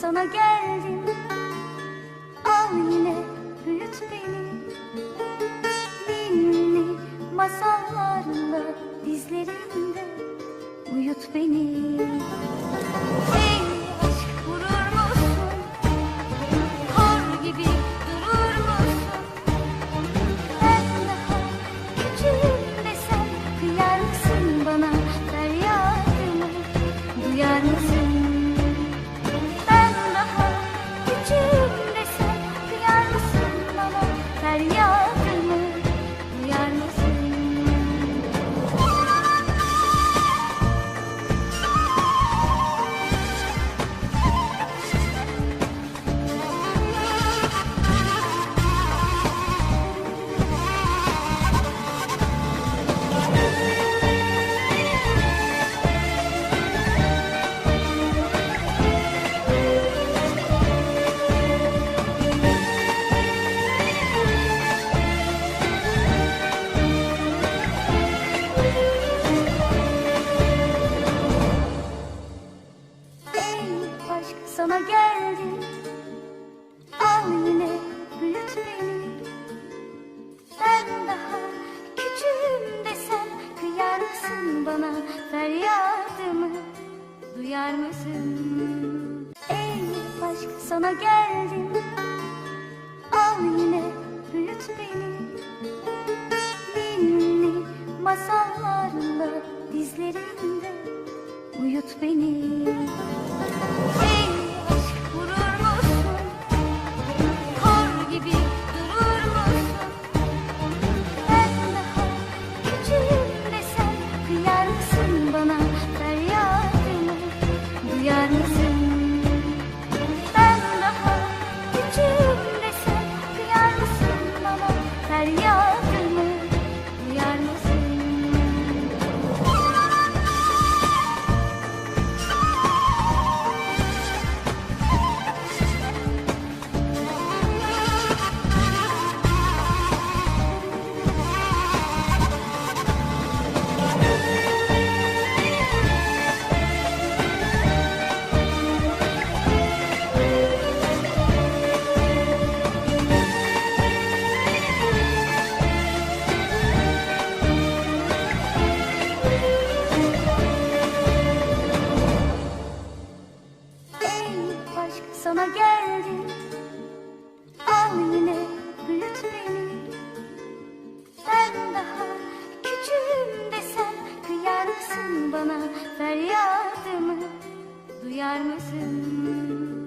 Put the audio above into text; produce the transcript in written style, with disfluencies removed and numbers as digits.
sana geldim. Al yine büyüt beni, ninni masallarla dizlerinde uyut beni. Ey aşk, vurur musun? Kor gibi durur musun? Ben daha küçüğüm desem kıyar mısın bana feryadımı? Duyar mısın? Ben daha küçüğüm desem kıyar mısın bana feryadımı? Duyar mısın? Aşk, sana geldim. Al yine büyüt beni. Ben daha küçüğüm desem kıyar mısın bana feryadımı? Duyar mısın? Ey aşk, sana geldim. Al yine büyüt beni. Ninni masallarla dizlerinde uyut beni. Ey aşk, vurur musun? Kor gibi durur musun? Ben daha küçüğüm desem kıyar mısın bana feryadımı? Duyar mısın? Ben daha küçüğüm desem kıyar mısın bana feryadımı? Duyar mısın? Aşk, sana geldim. Al yine büyüt beni. Ben daha küçüğüm desem kıyar mısın bana feryadımı? Duyar mısın?